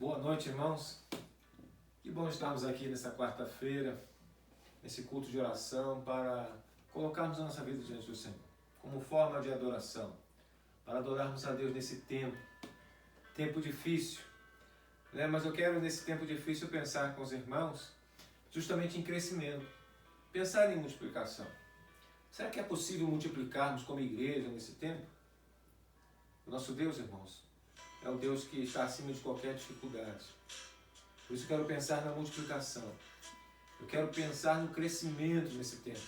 Boa noite, irmãos. Que bom estarmos aqui nessa quarta-feira, nesse culto de oração, para colocarmos a nossa vida diante do Senhor, como forma de adoração, para adorarmos a Deus nesse tempo difícil, né? Mas eu quero, nesse tempo difícil, pensar com os irmãos justamente em crescimento, pensar em multiplicação. Será que é possível multiplicarmos como igreja nesse tempo? O nosso Deus, irmãos, é o Deus que está acima de qualquer dificuldade. Por isso eu quero pensar na multiplicação. Eu quero pensar no crescimento nesse tempo.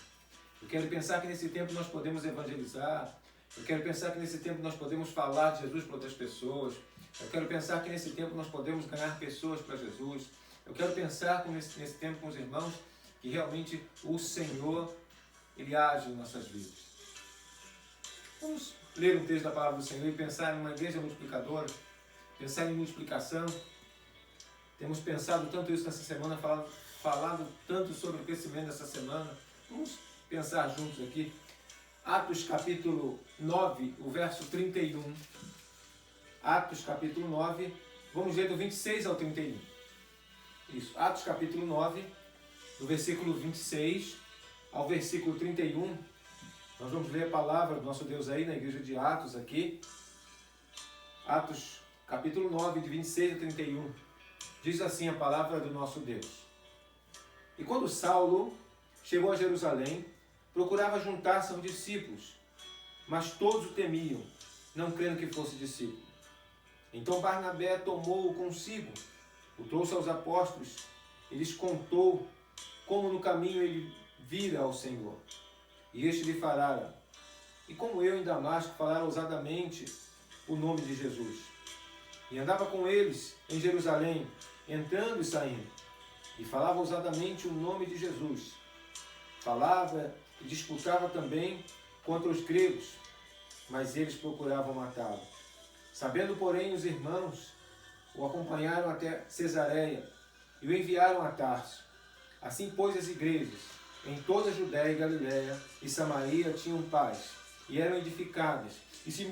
Eu quero pensar que nesse tempo nós podemos evangelizar. Eu quero pensar que nesse tempo nós podemos falar de Jesus para outras pessoas. Eu quero pensar que nesse tempo nós podemos ganhar pessoas para Jesus. Eu quero pensar nesse tempo com os irmãos que realmente o Senhor, Ele age em nossas vidas. Vamos ler um texto da palavra do Senhor e pensar em uma igreja multiplicadora, pensar em multiplicação. Temos pensado tanto isso nessa semana, falado tanto sobre o crescimento dessa semana. Vamos pensar juntos aqui. Atos capítulo 9, o verso 31. Atos capítulo 9, vamos ler do 26 ao 31. Isso, Atos capítulo 9, do versículo 26 ao versículo 31. Nós vamos ler a palavra do nosso Deus aí na igreja de Atos aqui. Atos capítulo 9, de 26 a 31. Diz assim a palavra do nosso Deus. E quando Saulo chegou a Jerusalém, procurava juntar-se aos discípulos, mas todos o temiam, não crendo que fosse discípulo. Então Barnabé tomou-o consigo, o trouxe aos apóstolos e lhes contou como no caminho ele vira ao Senhor. E este lhe falara, e como eu em Damasco falara ousadamente o nome de Jesus. E andava com eles em Jerusalém, entrando e saindo, e falava ousadamente o nome de Jesus. Falava e disputava também contra os gregos, mas eles procuravam matá-lo. Sabendo, porém, os irmãos, o acompanharam até Cesareia e o enviaram a Tarso. Assim, pois, as igrejas em toda a Judéia e Galiléia e Samaria tinham paz, e eram edificadas, e se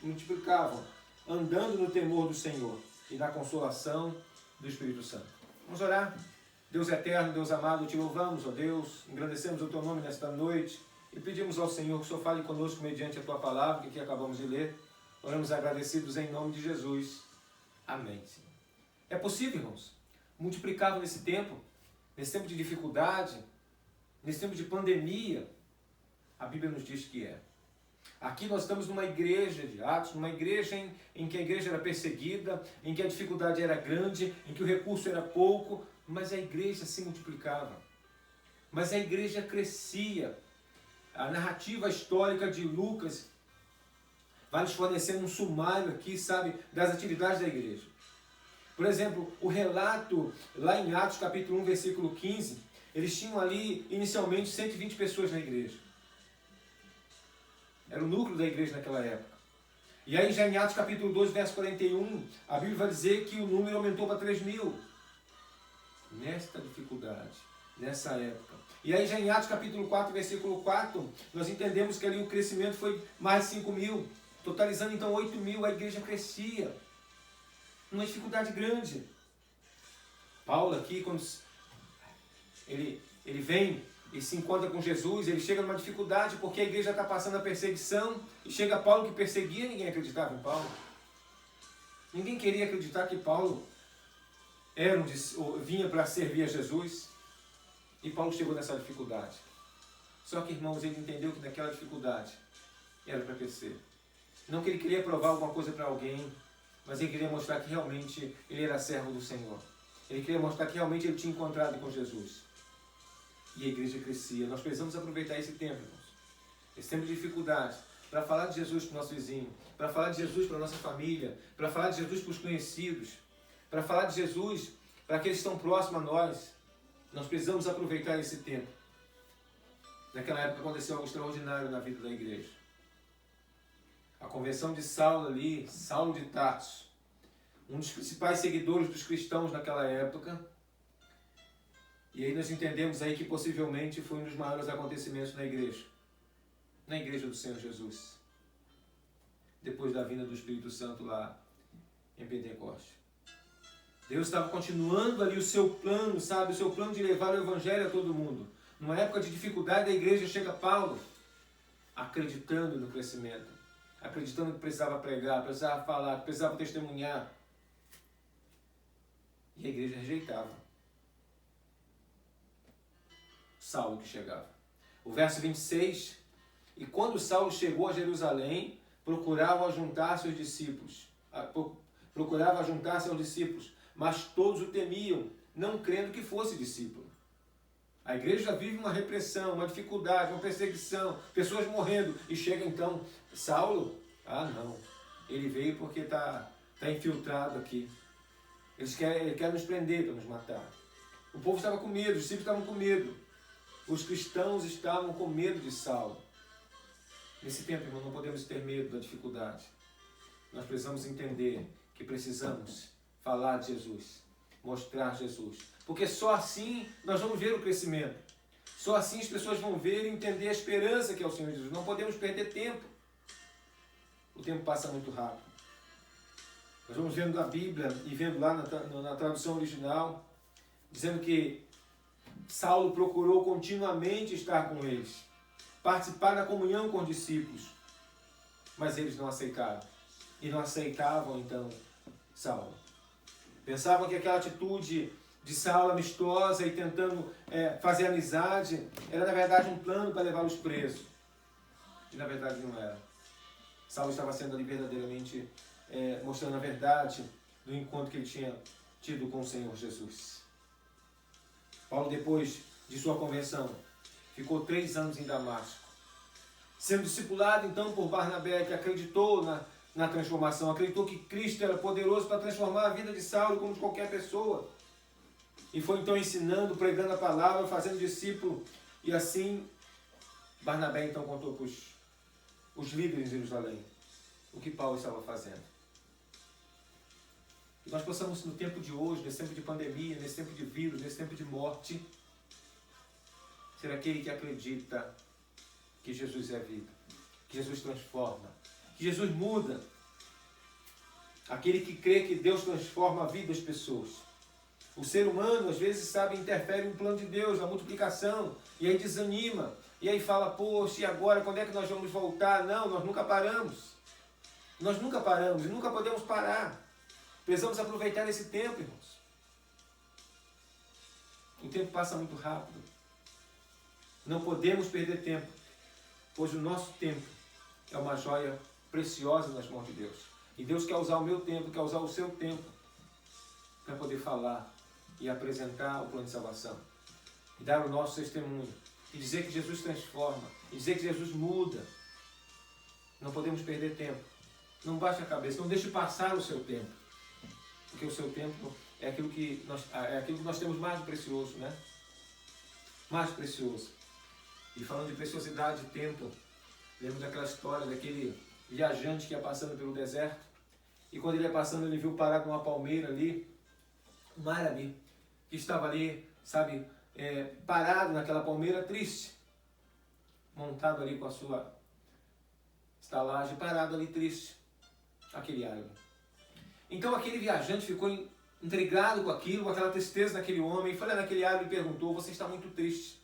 multiplicavam, andando no temor do Senhor e na consolação do Espírito Santo. Vamos orar? Deus eterno, Deus amado, te louvamos, ó Deus, engrandecemos o teu nome nesta noite e pedimos ao Senhor que o Senhor fale conosco mediante a tua palavra, que aqui acabamos de ler. Oramos agradecidos em nome de Jesus. Amém, Senhor. É possível, irmãos, multiplicar nesse tempo de dificuldade, nesse tempo de pandemia? A Bíblia nos diz que é. Aqui nós estamos numa igreja de Atos, numa igreja em que a igreja era perseguida, em que a dificuldade era grande, em que o recurso era pouco, mas a igreja se multiplicava. Mas a igreja crescia. A narrativa histórica de Lucas vai nos fornecendo um sumário aqui, sabe, das atividades da igreja. Por exemplo, o relato lá em Atos capítulo 1, versículo 15, eles tinham ali inicialmente 120 pessoas na igreja. Era o núcleo da igreja naquela época. E aí já em Atos capítulo 2, verso 41, a Bíblia vai dizer que o número aumentou para 3.000. Nesta dificuldade, nessa época. E aí já em Atos capítulo 4, versículo 4, nós entendemos que ali o crescimento foi mais de 5.000. Totalizando então 8.000, a igreja crescia. Uma dificuldade grande. Paulo aqui, quando ele vem e se encontra com Jesus, ele chega numa dificuldade porque a igreja está passando a perseguição, e chega Paulo que perseguia, ninguém acreditava em Paulo. Ninguém queria acreditar que Paulo vinha para servir a Jesus, e Paulo chegou nessa dificuldade. Só que, irmãos, ele entendeu que naquela dificuldade era para crescer. Não que ele queria provar alguma coisa para alguém, mas ele queria mostrar que realmente ele era servo do Senhor. Ele queria mostrar que realmente ele tinha encontrado com Jesus. E a igreja crescia. Nós precisamos aproveitar esse tempo, irmãos. Esse tempo de dificuldade, para falar de Jesus para o nosso vizinho, para falar de Jesus para a nossa família, para falar de Jesus para os conhecidos, para falar de Jesus para aqueles que estão próximos a nós. Nós precisamos aproveitar esse tempo. Naquela época aconteceu algo extraordinário na vida da igreja. A conversão de Saulo ali, Saulo de Tarso, um dos principais seguidores dos cristãos naquela época. E aí nós entendemos aí que possivelmente foi um dos maiores acontecimentos na igreja do Senhor Jesus, depois da vinda do Espírito Santo lá em Pentecostes. Deus estava continuando ali o seu plano, sabe? O seu plano de levar o evangelho a todo mundo. Numa época de dificuldade, a igreja chega a Paulo, acreditando no crescimento, acreditando que precisava pregar, precisava falar, precisava testemunhar. E a igreja rejeitava Saulo que chegava. O verso 26, e quando Saulo chegou a Jerusalém, procurava juntar seus discípulos, mas todos o temiam, não crendo que fosse discípulo. A igreja vive uma repressão, uma dificuldade, uma perseguição, pessoas morrendo, e chega então Saulo, não, ele veio porque está infiltrado aqui. Ele quer nos prender para nos matar. O povo estava com medo, os discípulos estavam com medo. Os cristãos estavam com medo de Saulo. Nesse tempo, irmão, não podemos ter medo da dificuldade. Nós precisamos entender que precisamos falar de Jesus, mostrar Jesus. Porque só assim nós vamos ver o crescimento. Só assim as pessoas vão ver e entender a esperança que é o Senhor Jesus. Não podemos perder tempo. O tempo passa muito rápido. Nós vamos vendo a Bíblia e vendo lá na tradução original, dizendo que Saulo procurou continuamente estar com eles, participar da comunhão com os discípulos, mas eles não aceitaram. E não aceitavam então Saulo. Pensavam que aquela atitude de Saulo amistosa e tentando fazer amizade era na verdade um plano para levá-los presos. E na verdade não era. Saulo estava sendo ali verdadeiramente mostrando a verdade do encontro que ele tinha tido com o Senhor Jesus. Paulo, depois de sua conversão, ficou 3 anos em Damasco, sendo discipulado então por Barnabé, que acreditou na transformação, acreditou que Cristo era poderoso para transformar a vida de Saulo como de qualquer pessoa. E foi então ensinando, pregando a palavra, fazendo discípulo. E assim, Barnabé então contou para os líderes de Jerusalém o que Paulo estava fazendo. Que nós possamos, no tempo de hoje, nesse tempo de pandemia, nesse tempo de vírus, nesse tempo de morte, ser aquele que acredita que Jesus é vida, que Jesus transforma, que Jesus muda. Aquele que crê que Deus transforma a vida das pessoas. O ser humano, às vezes, sabe, interfere no plano de Deus, na multiplicação, e aí desanima, e aí fala, poxa, e agora, quando é que nós vamos voltar? Não, nós nunca paramos. Nós nunca paramos e nunca podemos parar. Precisamos aproveitar esse tempo, irmãos. O tempo passa muito rápido. Não podemos perder tempo, pois o nosso tempo é uma joia preciosa nas mãos de Deus. E Deus quer usar o meu tempo, quer usar o seu tempo para poder falar e apresentar o plano de salvação. E dar o nosso testemunho. E dizer que Jesus transforma. E dizer que Jesus muda. Não podemos perder tempo. Não baixe a cabeça. Não deixe passar o seu tempo. Porque o seu tempo é aquilo que nós temos mais precioso, né? Mais precioso. E falando de preciosidade de tempo, lembro daquela história daquele viajante que ia passando pelo deserto. E quando ele ia passando, ele viu parado numa palmeira ali, um árabe que estava ali, sabe, parado naquela palmeira, triste. Montado ali com a sua estalagem, parado ali, triste. Aquele árabe. Então aquele viajante ficou intrigado com aquilo, com aquela tristeza daquele homem, e foi lá naquele árabe e perguntou, você está muito triste,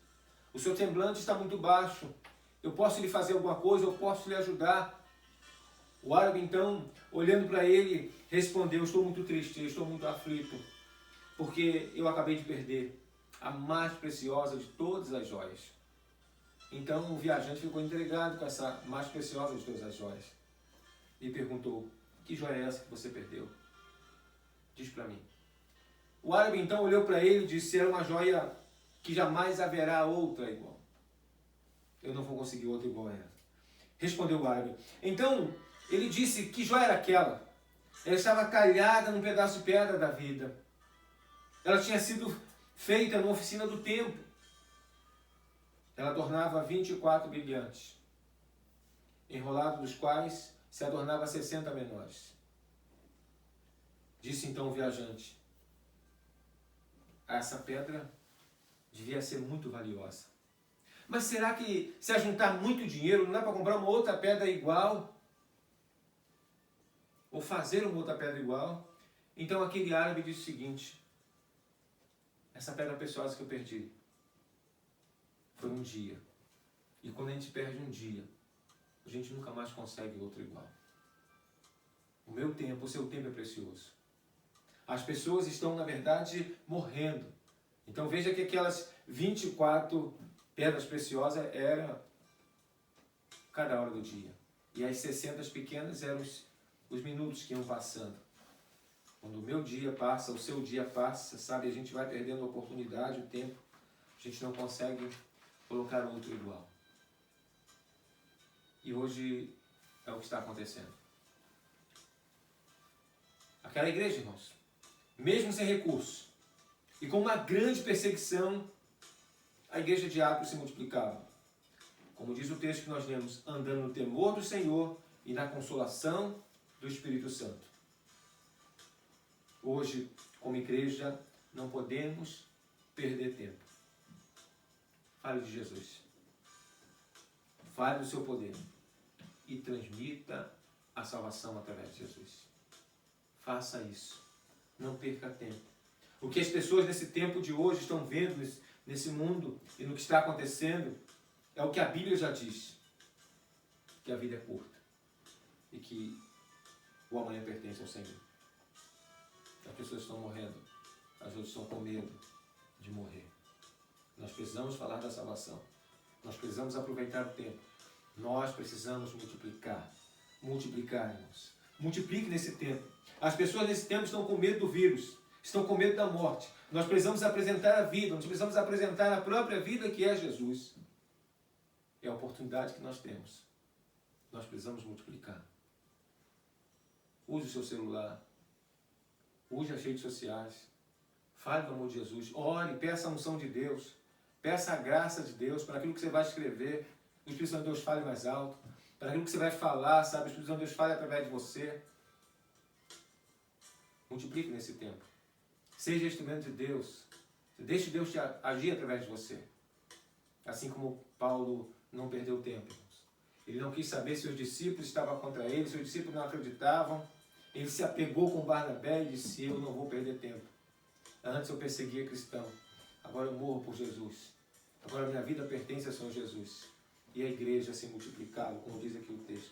o seu semblante está muito baixo, eu posso lhe fazer alguma coisa, eu posso lhe ajudar? O árabe então, olhando para ele, respondeu, estou muito triste, estou muito aflito, porque eu acabei de perder a mais preciosa de todas as joias. Então o viajante ficou intrigado com essa mais preciosa de todas as joias e perguntou, que joia é essa que você perdeu? Diz para mim. O árabe então olhou para ele e disse, era uma joia que jamais haverá outra igual. Eu não vou conseguir outra igual a ela. Respondeu o árabe. Então ele disse, que joia era aquela? Ela estava talhada num pedaço de pedra da vida. Ela tinha sido feita numa oficina do tempo. Ela adornava 24 brilhantes, enrolado dos quais se adornava 60 menores. Disse então o viajante, essa pedra devia ser muito valiosa. Mas será que se ajuntar muito dinheiro não dá para comprar uma outra pedra igual? Ou fazer uma outra pedra igual? Então aquele árabe disse o seguinte: essa pedra preciosa que eu perdi foi um dia. E quando a gente perde um dia, a gente nunca mais consegue outro igual. O meu tempo, o seu tempo é precioso. As pessoas estão, na verdade, morrendo. Então veja que aquelas 24 pedras preciosas eram cada hora do dia. E as 60 pequenas eram os minutos que iam passando. Quando o meu dia passa, o seu dia passa, sabe? A gente vai perdendo a oportunidade, o tempo. A gente não consegue colocar outro igual. E hoje é o que está acontecendo. Aquela igreja, irmãos, mesmo sem recursos e com uma grande perseguição, a igreja de Atos se multiplicava. Como diz o texto que nós lemos, andando no temor do Senhor e na consolação do Espírito Santo. Hoje, como igreja, não podemos perder tempo. Fale de Jesus. Fale do seu poder. E transmita a salvação através de Jesus. Faça isso. Não perca tempo. O que as pessoas nesse tempo de hoje estão vendo nesse mundo e no que está acontecendo é o que a Bíblia já diz. Que a vida é curta. E que o amanhã pertence ao Senhor. As pessoas estão morrendo. As outras estão com medo de morrer. Nós precisamos falar da salvação. Nós precisamos aproveitar o tempo. Nós precisamos multiplicar. Multiplicar, irmãos. Multiplique nesse tempo. As pessoas nesse tempo estão com medo do vírus. Estão com medo da morte. Nós precisamos apresentar a vida. Nós precisamos apresentar a própria vida que é Jesus. É a oportunidade que nós temos. Nós precisamos multiplicar. Use o seu celular. Use as redes sociais. Fale do amor de Jesus. Ore, peça a unção de Deus. Peça a graça de Deus para aquilo que você vai escrever. O Espírito Santo de Deus fale mais alto. Para aquilo que você vai falar, sabe? O Espírito Santo de Deus fale através de você. Multiplique nesse tempo. Seja instrumento de Deus. Deixe Deus te agir através de você. Assim como Paulo não perdeu tempo, irmãos. Ele não quis saber se os discípulos estavam contra ele, se os discípulos não acreditavam. Ele se apegou com Barnabé e disse: eu não vou perder tempo. Antes eu perseguia cristão. Agora eu morro por Jesus. Agora minha vida pertence ao Senhor Jesus. E a igreja se multiplicava, como diz aqui o texto.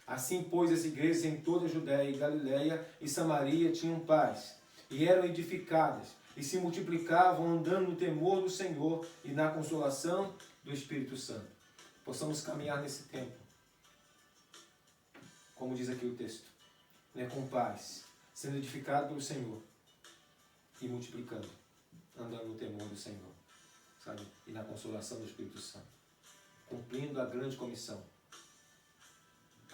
Assim, pois, as igrejas em toda a Judéia e Galiléia e Samaria tinham paz, e eram edificadas, e se multiplicavam, andando no temor do Senhor e na consolação do Espírito Santo. Possamos caminhar nesse tempo, como diz aqui o texto, né, com paz, sendo edificado pelo Senhor e multiplicando, andando no temor do Senhor, sabe? E na consolação do Espírito Santo. Cumprindo a grande comissão.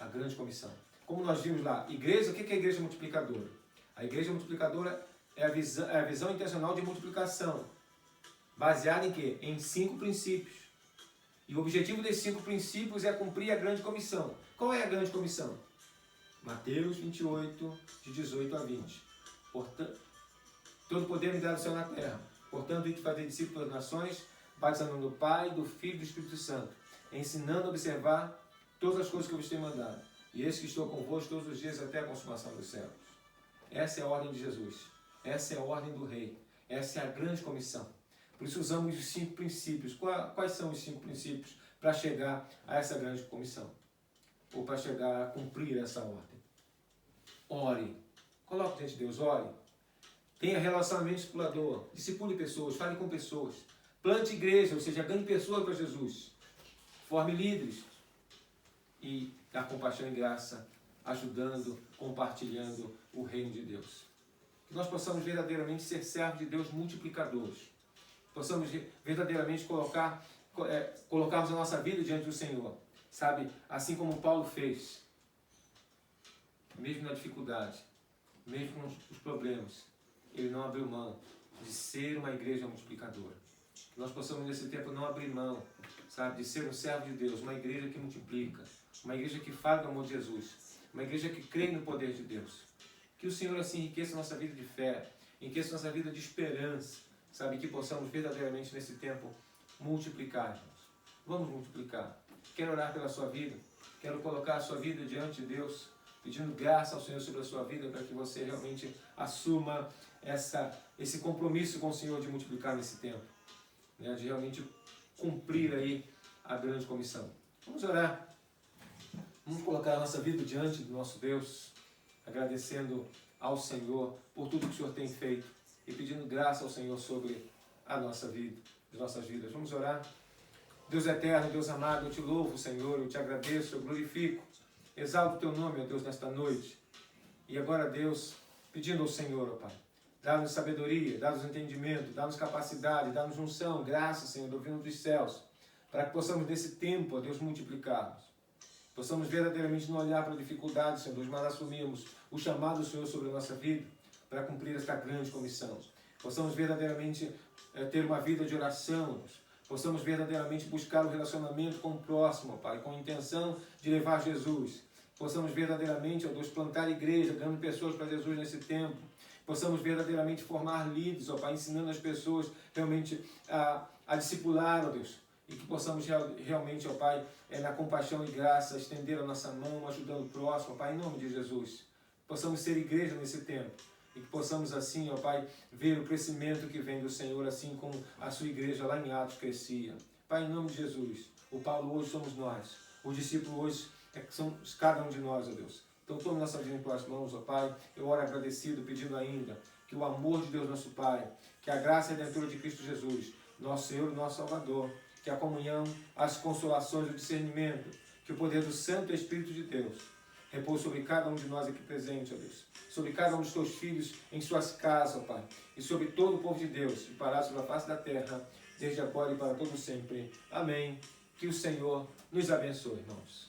A grande comissão. Como nós vimos lá, igreja, o que é a igreja multiplicadora? A igreja multiplicadora é a visão intencional de multiplicação. Baseada em quê? Em 5 princípios. E o objetivo desses 5 princípios é cumprir a grande comissão. Qual é a grande comissão? Mateus 28, de 18 a 20. Portanto, todo poder me dá do céu na terra. Portanto, ide fazer discípulos das nações, batizando no Pai, do Filho e do Espírito Santo, ensinando a observar todas as coisas que eu vos tenho mandado. E eis que estou convosco todos os dias até a consumação dos séculos. Essa é a ordem de Jesus. Essa é a ordem do Rei. Essa é a grande comissão. Por isso usamos os 5 princípios. Quais são os 5 princípios para chegar a essa grande comissão? Ou para chegar a cumprir essa ordem? Ore. Coloque diante de Deus, ore. Tenha relacionamento discipulador. Discipule pessoas, fale com pessoas. Plante igreja, ou seja, ganhe pessoas para Jesus. Forme líderes. E dá compaixão e graça, ajudando, compartilhando o reino de Deus. Que nós possamos verdadeiramente ser servos de Deus multiplicadores. Possamos verdadeiramente colocarmos a nossa vida diante do Senhor. Sabe, assim como Paulo fez. Mesmo na dificuldade, mesmo com os problemas, ele não abriu mão de ser uma igreja multiplicadora. Que nós possamos nesse tempo não abrir mão, sabe, de ser um servo de Deus, uma igreja que multiplica, uma igreja que fala do amor de Jesus, uma igreja que crê no poder de Deus. Que o Senhor assim enriqueça a nossa vida de fé, enriqueça a nossa vida de esperança, sabe, que possamos verdadeiramente nesse tempo multiplicar, irmãos. Vamos multiplicar. Quero orar pela sua vida, quero colocar a sua vida diante de Deus, pedindo graça ao Senhor sobre a sua vida, para que você realmente assuma esse compromisso com o Senhor de multiplicar nesse tempo, né? De realmente cumprir aí a grande comissão. Vamos orar. Vamos colocar a nossa vida diante do nosso Deus, agradecendo ao Senhor por tudo que o Senhor tem feito e pedindo graça ao Senhor sobre a nossa vida, as nossas vidas. Vamos orar. Deus eterno, Deus amado, eu te louvo, Senhor, eu te agradeço, eu glorifico, exalto o teu nome, ó Deus, nesta noite. E agora, Deus, pedindo ao Senhor, ó Pai, dá-nos sabedoria, dá-nos entendimento, dá-nos capacidade, dá-nos unção, graça, Senhor, do vindo dos céus, para que possamos nesse tempo, ó Deus, multiplicarmos. Possamos verdadeiramente não olhar para a dificuldade, Senhor, mas assumirmos o chamado do Senhor sobre a nossa vida para cumprir esta grande comissão. Possamos verdadeiramente ter uma vida de oração, possamos verdadeiramente buscar o relacionamento com o próximo, Pai, com a intenção de levar Jesus. Possamos verdadeiramente, ó Deus, plantar igreja, ganhando pessoas para Jesus nesse tempo. Possamos verdadeiramente formar líderes, ó Pai, ensinando as pessoas realmente a discipular, ó Deus. E que possamos realmente, ó Pai, na compaixão e graça, estender a nossa mão, ajudando o próximo, ó Pai, em nome de Jesus. Possamos ser igreja nesse tempo. E que possamos assim, ó Pai, ver o crescimento que vem do Senhor, assim como a sua igreja lá em Atos crescia. Pai, em nome de Jesus. O Paulo hoje somos nós. Os discípulos hoje somos cada um de nós, ó Deus. Então tome nossa vida em tuas mãos, ó Pai. Eu oro agradecido, pedindo ainda que o amor de Deus, nosso Pai, que a graça redentora de Cristo Jesus, nosso Senhor e nosso Salvador, que a comunhão, as consolações, o discernimento, que o poder do Santo Espírito de Deus repouse sobre cada um de nós aqui presente, ó Deus, sobre cada um dos teus filhos em suas casas, ó Pai, e sobre todo o povo de Deus, e parar sobre a face da terra, desde agora e para todo sempre. Amém. Que o Senhor nos abençoe, irmãos.